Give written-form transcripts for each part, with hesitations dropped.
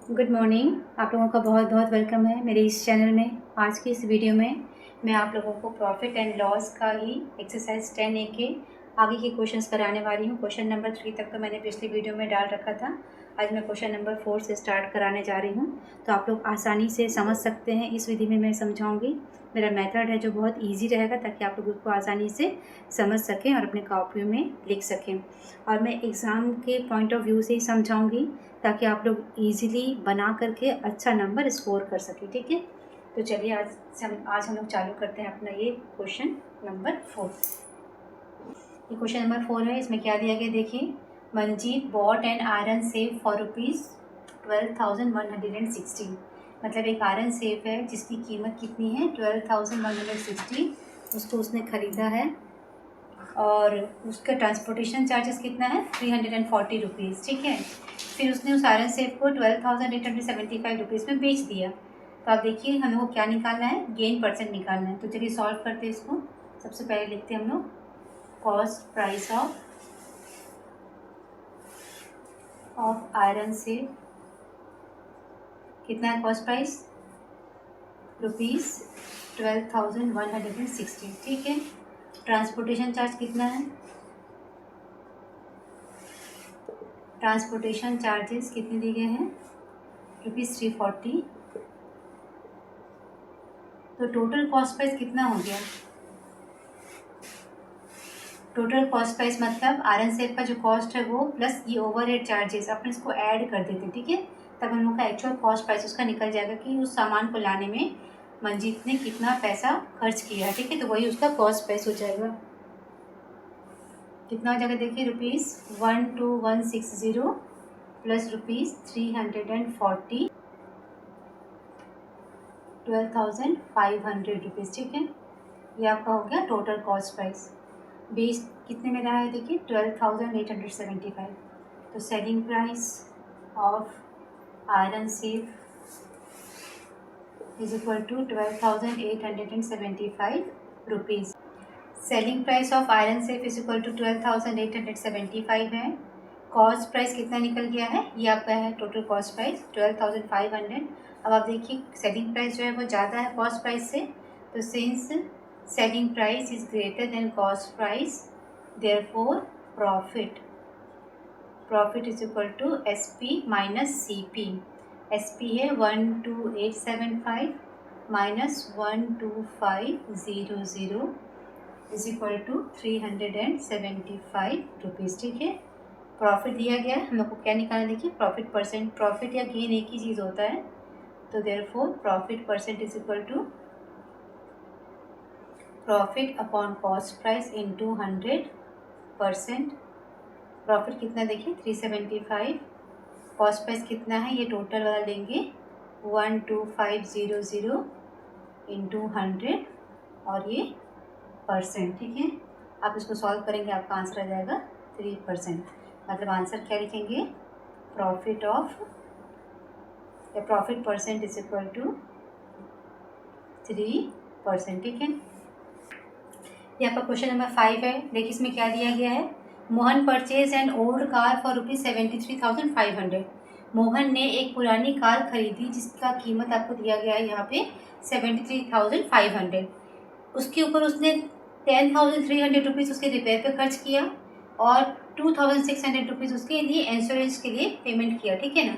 Good morning. आप लोगों का बहुत बहुत वेलकम है मेरे इस चैनल में। आज की इस वीडियो में मैं आप लोगों को प्रॉफिट एंड लॉस का ही एक्सरसाइज 10A के आगे के क्वेश्चंस कराने वाली हूँ। क्वेश्चन नंबर 3 तक तो मैंने पिछली वीडियो में डाल रखा था। आज मैं क्वेश्चन नंबर 4 से स्टार्ट कराने जा रही हूँ, तो आप लोग आसानी से समझ सकते हैं। इस विधि में मैं समझाऊँगी। मेरा मेथड है जो बहुत ईजी रहेगा, ताकि आप लोग उसको आसानी से समझ सकें और अपने कॉपियों में लिख सकें। और मैं एग्ज़ाम के पॉइंट ऑफ व्यू से ही समझाऊँगी, ताकि आप लोग इजीली बना करके अच्छा नंबर स्कोर कर सकें। ठीक है, तो चलिए आज हम लोग चालू करते हैं अपना ये क्वेश्चन नंबर 4। ये क्वेश्चन नंबर 4 है। इसमें क्या दिया गया देखिए। Manjeet bot an iron safe for ₹12,160। मतलब एक आयरन सेफ है जिसकी कीमत कितनी है 12,160। उसको उसने ख़रीदा है और उसका ट्रांसपोर्टेशन चार्जेस कितना है 340 रुपीज़। ठीक है, फिर उसने उस आयरन सेफ को 12,875 रुपीज़ में बेच दिया। तो आप देखिए हमें वो क्या निकालना है, गेन परसेंट निकालना है। तो चलिए सॉल्व करते हैं इसको। सबसे पहले लिखते हैं हम लोग cost price of iron safe. कितना है कॉस्ट प्राइस, ₹12,160। ठीक है, ट्रांसपोर्टेशन चार्ज कितना है, ट्रांसपोर्टेशन चार्जेस कितने दिए गए हैं ₹340। तो टोटल कॉस्ट प्राइस कितना हो गया, टोटल कॉस्ट प्राइस मतलब आयरन सेफ का जो कॉस्ट है वो प्लस ये ओवरहेड चार्जेस अपन इसको ऐड कर देते हैं। ठीक है, तब हम लोग का एक्चुअल कॉस्ट प्राइस उसका निकल जाएगा कि उस सामान को लाने में मंजीत ने कितना पैसा खर्च किया। ठीक है, तो वही उसका कॉस्ट प्राइस हो जाएगा। कितना हो जाएगा देखिए, ₹12,160 प्लस ₹340, 12,500 ठीक है, ये आपका हो गया टोटल कॉस्ट प्राइस। बेस कितने में रहा है देखिए 12,875। तो selling price of iron safe is equal to 12,875 rupees. Selling price of iron safe is equal to 12,875 है। कॉस्ट प्राइस कितना निकल गया है, ये आपका है टोटल कॉस्ट प्राइस 12,500। अब आप देखिए सेलिंग प्राइस जो है वो ज़्यादा है कॉस्ट प्राइस से, तो since selling price is greater than cost price, therefore profit is equal to SP minus CP। SP है 12875 minus 12500 is equal to 375 rupees. ठीक है, प्रॉफिट दिया गया है, हम लोग को क्या निकालना देखिए, प्रॉफिट परसेंट। प्रॉफिट या गेन एक ही चीज़ होता है, तो therefore profit percent is equal to profit upon cost price into 100%। Profit कितना देखिए 375, कॉस्ट प्राइस कितना है ये टोटल वाला लेंगे 12500 इंटू 100 और ये परसेंट। ठीक है, आप इसको सॉल्व करेंगे आपका आंसर आ जाएगा 3%। मतलब आंसर क्या लिखेंगे, profit percent is equal to 3%। ठीक है, ये आपका क्वेश्चन नंबर 5 है। देखिए इसमें क्या दिया गया है। Mohan purchase an old car for ₹73,500। Mohan ने एक पुरानी कार खरीदी जिसका कीमत आपको दिया गया है यहाँ पे 73,500। उसके ऊपर उसने 10,300 रुपीज़ उसके रिपेयर पे खर्च किया और 2,600 रुपीज़ उसके लिए इंश्योरेंस के लिए पेमेंट किया। ठीक है ना,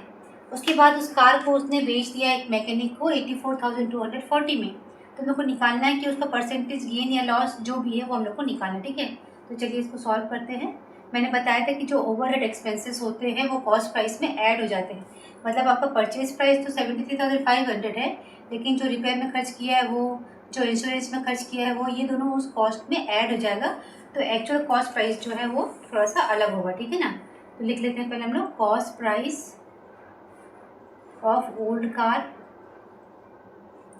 उसके बाद उस कार को उसने बेच दिया एक मैकेनिक को 84,240 में। तो हम लोग को निकालना है कि उसका परसेंटेज गेन या लॉस जो भी है वो हम लोग को निकालना है। ठीक है, तो चलिए इसको सॉल्व करते हैं। मैंने बताया था कि जो ओवरहेड एक्सपेंसेस होते हैं वो कॉस्ट प्राइस में ऐड हो जाते हैं। मतलब आपका परचेज प्राइस तो 73,500 है, लेकिन जो रिपेयर में खर्च किया है वो, जो इंश्योरेंस में खर्च किया है वो, ये दोनों उस कॉस्ट में ऐड हो जाएगा। तो एक्चुअल कॉस्ट प्राइस जो है वो थोड़ा सा अलग होगा। ठीक है ना, तो लिख लेते हैं पहले हम लोग cost price of old car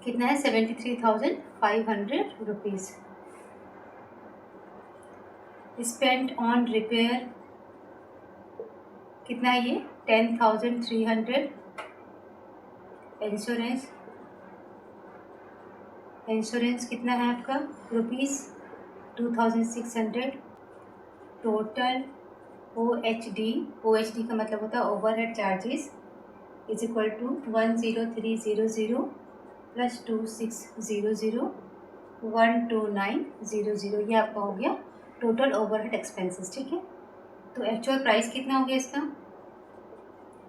कितना है 73,500 रुपीज़। स्पेंट ऑन रिपेयर कितना है ये 10,300। इंश्योरेंस कितना है आपका ₹2,600। टोटल OHD का मतलब होता है overhead charges is equal to 10300 plus 2600 12900, ये आपका हो गया टोटल ओवरहेड एक्सपेंसेस। ठीक है, तो एक्चुअल प्राइस कितना हो गया इसका?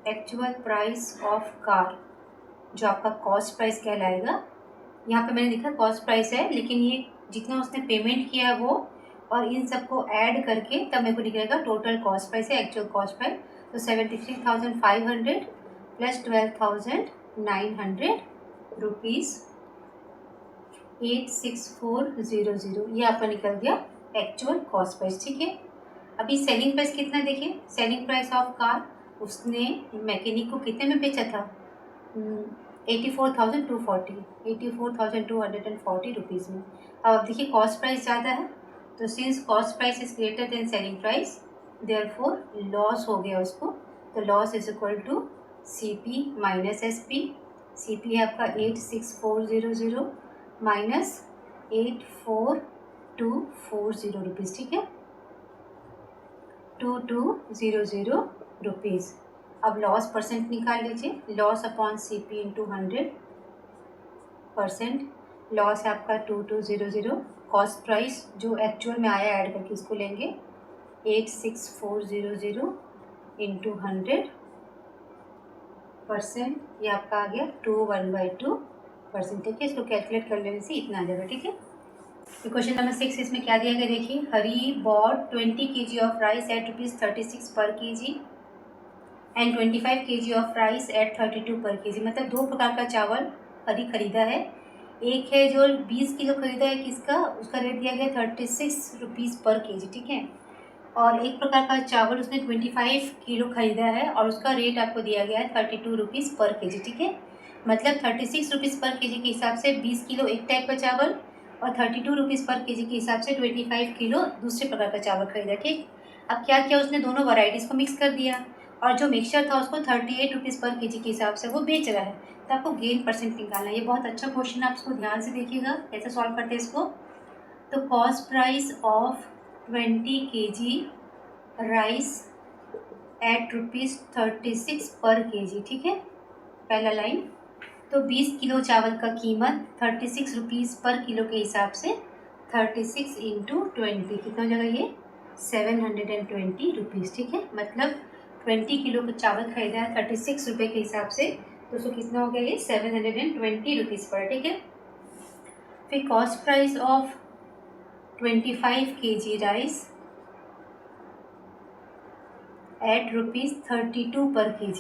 एक्चुअल प्राइस ऑफ कार जो आपका कॉस्ट प्राइस कहलाएगा, यहाँ पे मैंने लिखा कॉस्ट प्राइस है, लेकिन ये जितना उसने पेमेंट किया है वो और इन सबको ऐड करके तब मेरे को निकलेगा टोटल कॉस्ट प्राइस है, एक्चुअल कॉस्ट प्राइस। तो 73,500 प्लस 12,900 रुपीज़ 86400, ये आपका निकल गया एक्चुअल कॉस्ट प्राइस। ठीक है, अभी सेलिंग प्राइस कितना देखिए, सेलिंग प्राइस ऑफ कार उसने मैकेनिक को कितने में बेचा था? 84,240 रुपीज़ में। अब आप देखिए कॉस्ट प्राइस ज़्यादा है, तो since cost price is greater than selling price therefore loss हो गया उसको। तो loss is equal to CP minus SP। CP है आपका 86400 माइनस 84240 रुपीज़। ठीक है, 2200 रुपीज़। अब लॉस परसेंट निकाल लीजिए, loss upon CP into 100%। Loss है आपका 2200, कॉस्ट प्राइस जो एक्चुअल में आया ऐड करके इसको लेंगे 86400 इंटू 100%, ये आपका आ गया 21/2%। ठीक है, इसको कैलकुलेट कर लेने से इतना आ जाएगा। ठीक है, तो क्वेश्चन नंबर 6 इसमें क्या दिया गया देखिए, Hari bought 20 kg of rice at ₹36 per kg and 25 kg of rice at 32 per kg। मतलब दो प्रकार का चावल हरी खरीदा है, एक है जो 20 किलो खरीदा है, किसका, उसका रेट दिया गया 36 रुपीज़ पर kg। ठीक है, और एक प्रकार का चावल उसने 25 किलो खरीदा है और उसका रेट आपको दिया गया है 32 रुपीज़ पर kg। ठीक है, मतलब 36 रुपीज़ पर kg के हिसाब से 20 किलो एक टाइप का चावल और 32 रुपीज़ पर kg के हिसाब से 25 किलो दूसरे प्रकार का चावल खरीदा। ठीक, अब क्या किया उसने, दोनों वैरायटीज़ को मिक्स कर दिया और जो मिक्सचर था उसको 38 रुपीज़ पर kg के हिसाब से वो बेच रहा है। तो आपको गेन परसेंट निकालना है। ये बहुत अच्छा क्वेश्चन है, आप इसको ध्यान से देखिएगा कैसे सॉल्व करते हैं इसको। तो cost price of 20 kg rice at ₹36 per kg। ठीक है, पहला लाइन। तो 20 किलो चावल का कीमत 36 रुपीज़ पर किलो के हिसाब से 36 इंटू 20 कितना हो जाएगा, ये 720 रुपीज़। ठीक है, मतलब 20 किलो का चावल खरीदा है 36 रुपये के हिसाब से, तो उसको कितना हो गया, ये 720 रुपीज़ पर। ठीक है, फिर cost price of 25 kg rice at ₹32 per kg।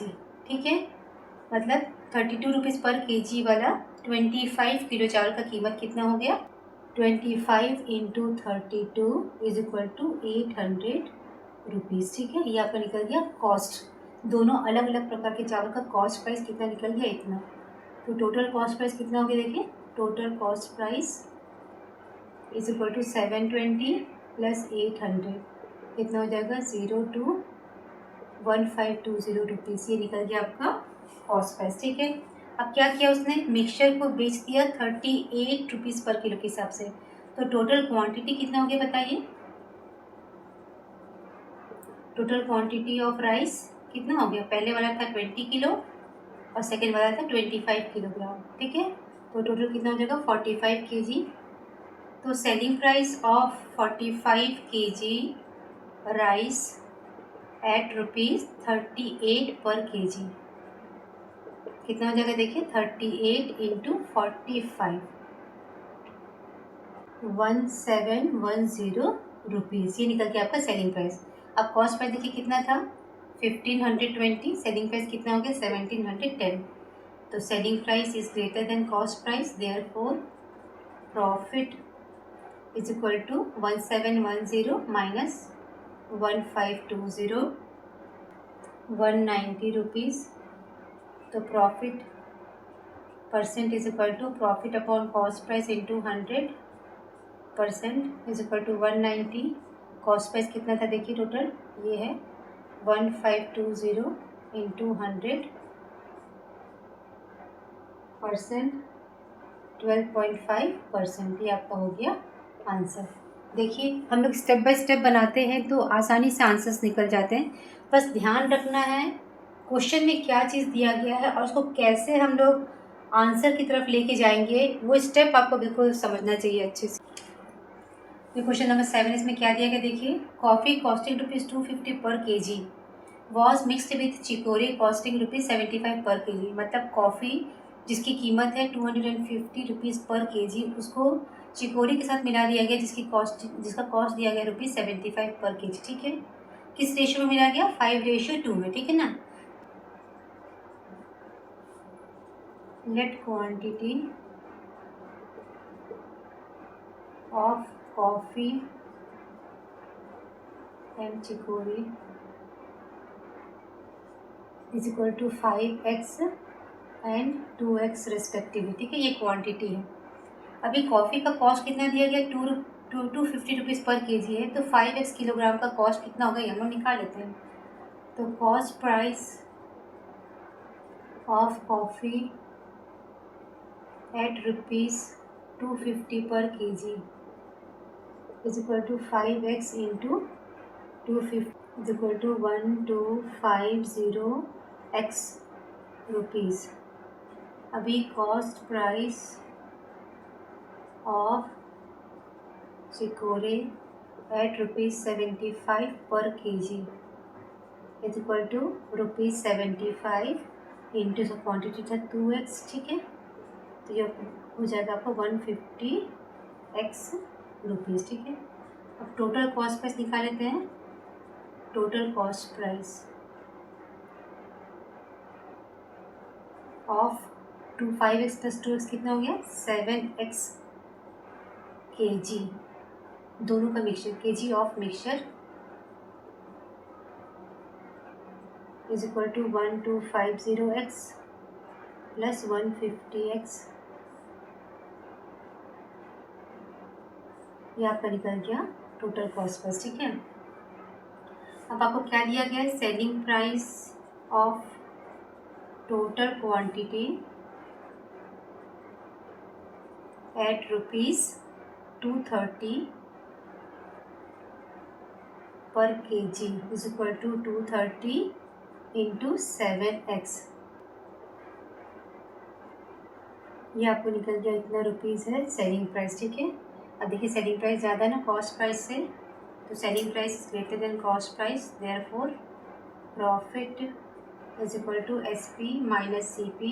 ठीक है, मतलब 32 रुपीज़ पर kg वाला 25 किलो चावल का कीमत कितना हो गया, 25 into 32 is equal to 800 rupees. ठीक है, ये आपका निकल गया कॉस्ट। दोनों अलग अलग प्रकार के चावल का कॉस्ट प्राइस कितना निकल गया, इतना। तो टोटल कॉस्ट प्राइस कितना हो गया देखिए, total cost price is equal to 720 plus 800 कितना हो जाएगा 021520 रुपीज़, ये निकल गया आपका कॉस्ट प्राइस। ठीक है, अब क्या किया उसने, मिक्सचर को बेच दिया 38 रुपीज़ पर किलो के हिसाब से। तो टोटल क्वांटिटी कितना हो गया बताइए, टोटल क्वांटिटी ऑफ राइस कितना हो गया, पहले वाला था 20 किलो और सेकेंड वाला था 25 किलोग्राम। ठीक है, तो टोटल कितना हो जाएगा 45 kg। तो selling price of 45 kg rice at ₹38 per kg कितना हो जाएगा देखिए, 38 इंटू 45 1710 रुपीज़, ये निकल के आपका सेलिंग प्राइस। अब कॉस्ट प्राइस देखिए कितना था 1520, सेलिंग प्राइस कितना हो गया 1710। तो selling price is greater than cost price, therefore profit is equal to 1710 minus 1520 190 rupees. तो profit percent is equal to profit upon cost price into 100% is equal to 190। Cost price कितना था देखिए total, ये है 1520 इंटू 100% 12.5%, ये आपका हो गया आंसर। देखिए हम लोग स्टेप बाय स्टेप बनाते हैं तो आसानी से आंसर्स निकल जाते हैं। बस ध्यान रखना है क्वेश्चन में क्या चीज़ दिया गया है और उसको कैसे हम लोग आंसर की तरफ लेके जाएंगे, वो स्टेप आपको बिल्कुल समझना चाहिए अच्छे से। ये क्वेश्चन नंबर 7, इसमें क्या दिया गया देखिए। Coffee costing ₹250 per kg was mixed with chicory costing ₹75 per kg। मतलब कॉफ़ी जिसकी कीमत है ₹250 पर kg, उसको चिकोरी के साथ मिला दिया गया जिसका कॉस्ट दिया गया ₹75 पर kg। ठीक है, किस रेशियो में मिला गया? 5:2 में। ठीक है ना। Let quantity of coffee and chicory is equal to 5x and 2x respectively. ठीक है, ये क्वांटिटी है। अभी कॉफ़ी का कॉस्ट कितना दिया गया? ₹250 पर kg है, तो 5x किलोग्राम का कॉस्ट कितना होगा ये हम लोग निकाल लेते हैं। तो cost price of coffee at ₹250 per kg is equal to 5x into 250 is equal to 1250 rupees. अभी cost price of chicory at ₹75 per kg is equal to ₹75 into जो क्वान्टिटी था 2x। ठीक है, तो ये हो जाएगा आपको 150x रुपीज़। ठीक है, अब टोटल कॉस्ट प्राइस निकाल लेते हैं। Total cost price of 5x plus 2x कितना हो गया? 7x kg, दोनों का mixture, kg of mixture is equal to 1250x plus 150x। ये आपका निकल गया टोटल कॉस्ट प्राइस। ठीक है, अब आपको क्या दिया गया है? Selling price of total quantity at ₹230 per kg is equal to 230 into 7x। ये आपको निकल गया इतना रुपीज़ है सेलिंग प्राइस। ठीक है, अब देखिए सेलिंग प्राइस ज़्यादा है ना कॉस्ट प्राइस से, तो selling price greater than cost price, therefore profit is equal to SP minus CP,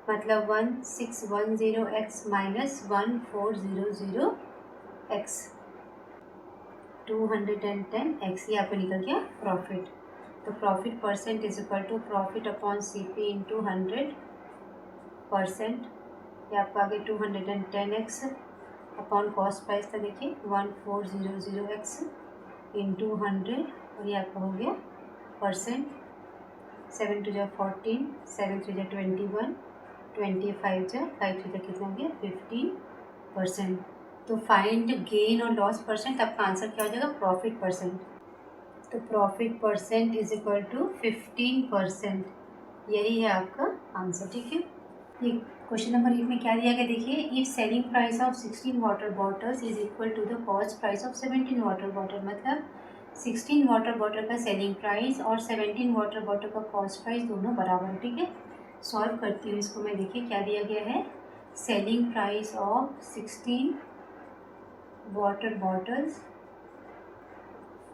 मतलब 1610x माइनस 1400x 210x। ये आपको निकल गया प्रॉफिट। तो profit percent is equal to profit upon CP into 100%। ये आपको आगे 210x अपॉन कॉस्ट प्राइस था देखिए 1400x इंटू 100, और ये आपका हो गया परसेंट। 7 2 जा 14, 7 3 जा 21, 25 जा 5 3 जा कितना हो गया? 15%। तो फाइंड गेन और लॉस परसेंट, आपका आंसर क्या हो जाएगा? Profit percent. तो profit percent is equal to 15%, यही है आपका आंसर। ठीक है, ये क्वेश्चन नंबर 8 में क्या दिया गया देखिए। If selling price of 16 water bottles is equal to the cost price of 17 water bottle, मतलब 16 वाटर बॉटल का सेलिंग प्राइस और 17 वाटर बॉटल का कॉस्ट प्राइस दोनों बराबर है। ठीक है, सॉल्व करती हूँ इसको मैं। देखिए क्या दिया गया है। Selling price of 16 water bottles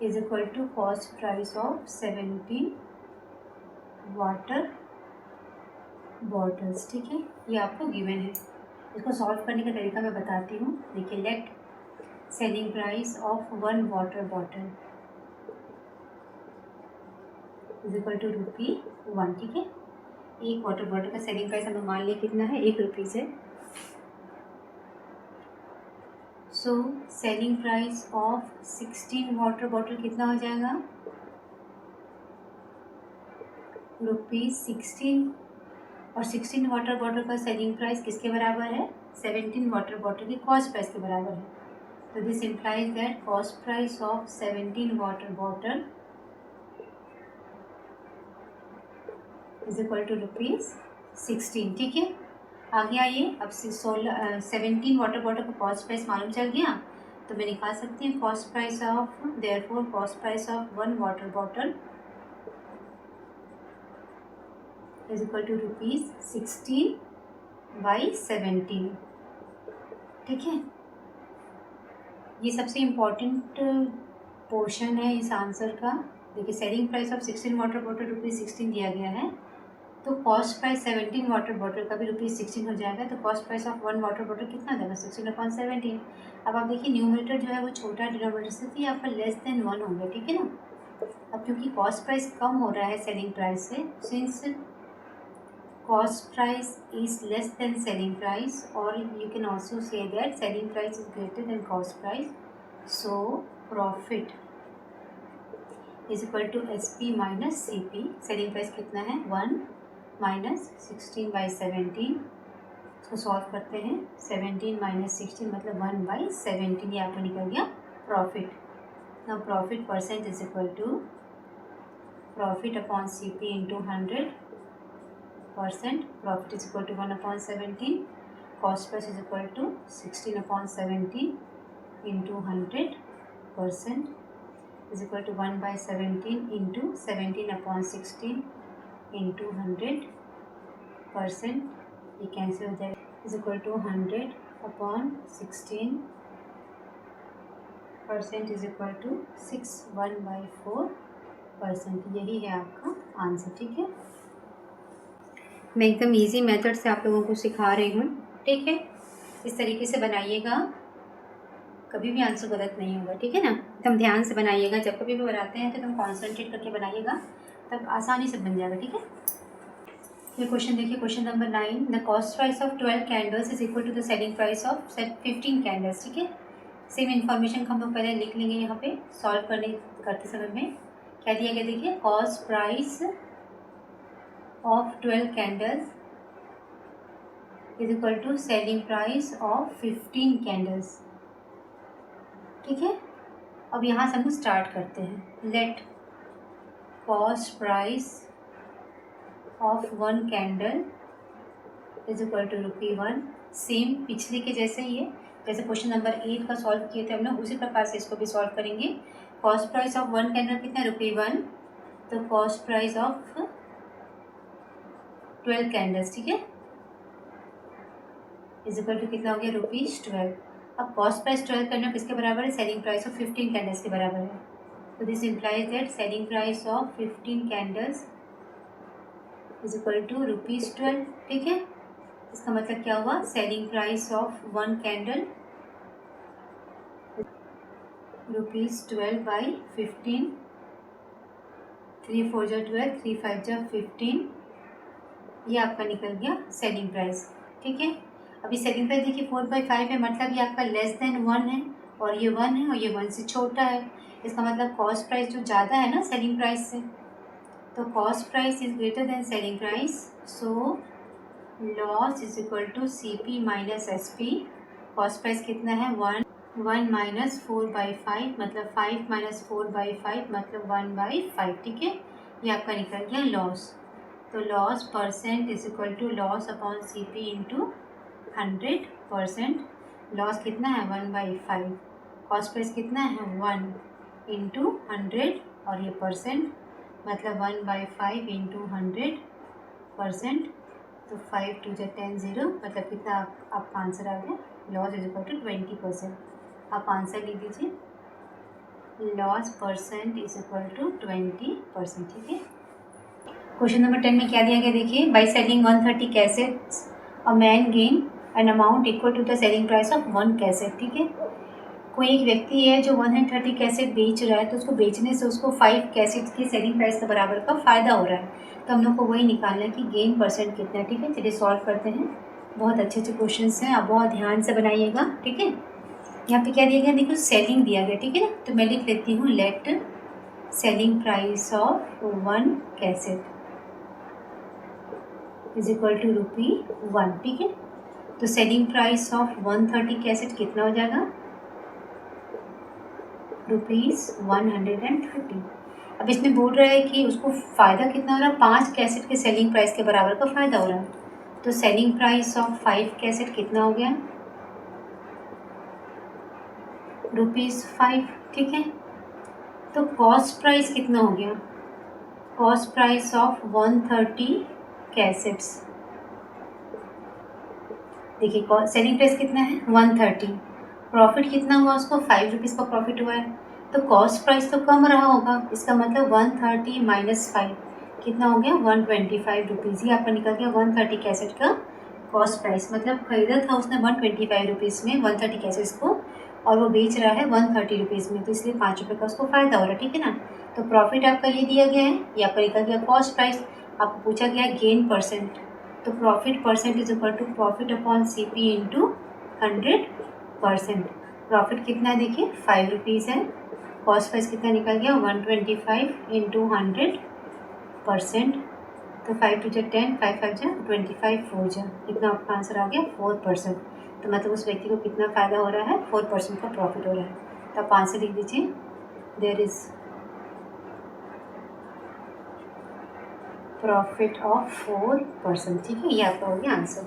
is equal to cost price of 17 water bottles. ठीक है, ये आपको गिवन है। इसको सॉल्व करने का तरीका मैं बताती हूँ। देखिए, let selling price of 1 water bottle is equal to ₹1। ठीक है, एक वाटर बॉटल का सेलिंग प्राइस हमें मान लिया कितना है? ₹1 है। So selling price of 16 water bottle कितना हो जाएगा? ₹16, और 16 वाटर बॉटल का सेलिंग प्राइस किसके बराबर है? 17 वाटर बॉटल की कॉस्ट प्राइस के बराबर है। तो this implies that cost price of 17 water bottle is equal to ₹16। ठीक है, आगे आइए। अब 17 वाटर बॉटल का कॉस्ट प्राइस मालूम चल गया, तो मैं निकाल सकती हूँ cost price of, therefore cost price of 1 water bottle is equal to ₹16/17। ठीक है, ये सबसे इम्पॉर्टेंट पोर्शन है इस आंसर का। देखिए selling price of 16 water bottle ₹16 दिया गया है, तो कॉस्ट प्राइस 17 वाटर बॉटल का भी ₹16 हो जाएगा। तो cost price of 1 water bottle कितना हो जाएगा 16/17। अब आप देखिए न्यूमरेटर जो है वो छोटा डिनोमिनेटर से, तो यहाँ पर लेस देन 1 हो गया। ठीक है ना, अब क्योंकि कॉस्ट प्राइस कम हो रहा है सेलिंग प्राइस से, since cost price is less than selling price, or you can also say that selling price is greater than cost price, so profit is equal to SP minus CP। selling price कितना है 1 minus 16/17। इसको solve करते हैं, 17 minus 16 मतलब 1/17, ये आपको निकल गया profit. now profit percent is equal to profit upon CP into 100%, profit is equal to 1/17, cost price is equal to 16/17 into 100% is equal to 1/17 into 17/16 into 100%, we cancel that, is equal to 100/16% is equal to 61/4%। यही है आपका answer. ठीक है, मैं एकदम easy method से आप लोगों को सिखा रही हूँ। ठीक है, इस तरीके से बनाइएगा, कभी भी आंसर गलत नहीं होगा। ठीक है ना, एकदम ध्यान से बनाइएगा, जब कभी भी बनाते हैं तो एकदम कॉन्सेंट्रेट करके बनाइएगा, तब आसानी से बन जाएगा। ठीक है, ये क्वेश्चन देखिए, question number 9, the cost price of 12 candles is equal to the selling price of 15 candles. ठीक है, सेम इन्फॉर्मेशन हम लोग पहले लिख लेंगे यहाँ पे सॉल्व करते समय में क्या दिया गया। देखिए cost price of 12 candles is equal to selling price of 15 candles। ठीक है, अब यहाँ से हम स्टार्ट करते हैं। Let cost price of 1 candle is equal to ₹1। Same पिछले के जैसे ही है, जैसे क्वेश्चन नंबर 8 का सॉल्व किए थे हम लोग, उसी प्रकार से इसको भी सॉल्व करेंगे। कॉस्ट प्राइस ऑफ 1 कैंडल कितना है ₹1, तो कॉस्ट प्राइस ऑफ 12 कैंडल्स। ठीक है, इज इक्वल टू कितना हो गया ₹12। अब कॉस्ट प्राइस 12 कैंडल किसके बराबर है, सेलिंग प्राइस ऑफ 15 कैंडल्स के बराबर है। तो this implies that selling price of 15 candles is equal to ₹12। ठीक है, इसका मतलब क्या हुआ, सेलिंग प्राइस ऑफ 1 कैंडल ₹12/15, 3 4 जा 12, 3 5 जा 15, ये आपका निकल गया सेलिंग प्राइस। ठीक है, अभी सेलिंग प्राइस देखिए 4/5 है, मतलब ये आपका लेस देन 1 है, और ये 1 है, और ये 1 से छोटा है। इसका मतलब कॉस्ट प्राइस जो ज़्यादा है ना सेलिंग प्राइस से, तो cost price is greater than selling price, so loss is equal to CP minus SP। Cost price कितना है 1 minus 4/5 मतलब 5 minus 4/5 मतलब 1/5। ठीक है, ये आपका निकल गया लॉस। तो loss percent is equal to loss upon CP into 100%। Loss कितना है 1/5, कॉस्ट प्राइस कितना है 1 इंटू 100, और ये परसेंट मतलब 1/5 इंटू 100%, तो 5 2 जा 10 0, मतलब कितना आपका आंसर आ गया, लॉस इज इक्वल टू 20%। आप आंसर लिख दीजिए, loss percent is equal to 20%। ठीक है, क्वेश्चन नंबर 10 में क्या दिया गया देखिए, by selling 130 cassettes a man gain an amount equal to the selling price of 1 cassette. ठीक है, कोई एक व्यक्ति है जो 130 कैसेट बेच रहा है, तो उसको बेचने से उसको 5 कैसेट की सेलिंग प्राइस के बराबर का फ़ायदा हो रहा है। तो हम लोग को वही निकालना है कि गेन परसेंट कितना है। ठीक है, चलिए सॉल्व करते हैं। बहुत अच्छे अच्छे क्वेश्चन हैं, आप बहुत ध्यान से बनाइएगा। ठीक है, यहाँ पे क्या दिया गया देखो, सेलिंग दिया गया। ठीक है ना, तो मैं लिख लेती हूँ, let selling price of 1 cassette is equal to ₹1। ठीक है, तो सेलिंग प्राइस ऑफ 130 कैसेट कितना हो जाएगा, ₹130। अब इसमें बोल रहा है कि उसको फ़ायदा कितना हो रहा है, 5 कैसेट के सेलिंग प्राइस के बराबर का फ़ायदा हो रहा है। तो सेलिंग प्राइस ऑफ 5 कैसेट कितना हो गया, ₹5। ठीक है, तो कॉस्ट प्राइस कितना हो गया, कॉस्ट प्राइस ऑफ 130 कैसेट्स। देखिए सेलिंग प्राइस कितना है 130, प्रॉफिट कितना हुआ उसको 5 रुपीज़ का प्रॉफिट हुआ है, तो कॉस्ट प्राइस तो कम रहा होगा, इसका मतलब 130 माइनस 5 कितना हो गया 125 रुपीज़। ही आपका निकल गया 130 कैसेट का कॉस्ट प्राइस। मतलब खरीदा था उसने 125 रुपीज़ में 130 कैसेट्स को, और वो बेच रहा है 130 रुपीज़ में, तो इसलिए 5 रुपये का उसको फ़ायदा हो रहा है, ठीक है ना। तो प्रॉफिट आपका ये दिया गया है, ये आपका निकल गया कॉस्ट प्राइस। आपको पूछा गया गेन परसेंट, तो profit percent is equal to profit upon CP into 100%। Profit कितना है देखिए 5 रुपीज़ है, कॉस्ट प्राइस कितना निकल गया 125 इंटू 100%, तो 5 टू जा 10, 5 5 जा 25, 4 जा, कितना आपका आंसर आ गया 4%। तो मतलब उस व्यक्ति को कितना फ़ायदा हो रहा है 4% का प्रॉफिट हो रहा है। तो आप आंसर लिख दीजिए, देयर इज़ प्रॉफिट ऑफ 4%, ठीक है, ये आपका हो गया आंसर।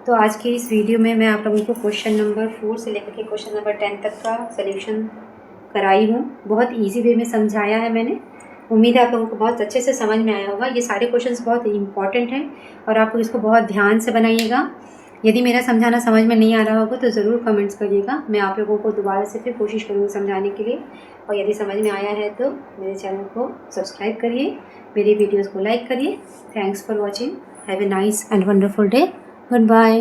तो आज के इस वीडियो में मैं आप लोगों को क्वेश्चन नंबर 4 से लेकर के क्वेश्चन नंबर 10 तक का सॉल्यूशन कराई हूँ। बहुत इजी वे में समझाया है मैंने, उम्मीद है आप लोगों को बहुत अच्छे से समझ में आया होगा। ये सारे क्वेश्चंस बहुत इंपॉर्टेंट हैं और आप लोग इसको बहुत ध्यान से बनाइएगा। यदि मेरा समझाना समझ में नहीं आ रहा होगा तो ज़रूर कमेंट्स करिएगा, मैं आप लोगों को दोबारा से फिर कोशिश करूँगी समझाने के लिए। और यदि समझ में आया है तो मेरे चैनल को सब्सक्राइब करिए, मेरी वीडियोज़ को लाइक करिए। Thanks for watching, have a nice and wonderful day, good bye.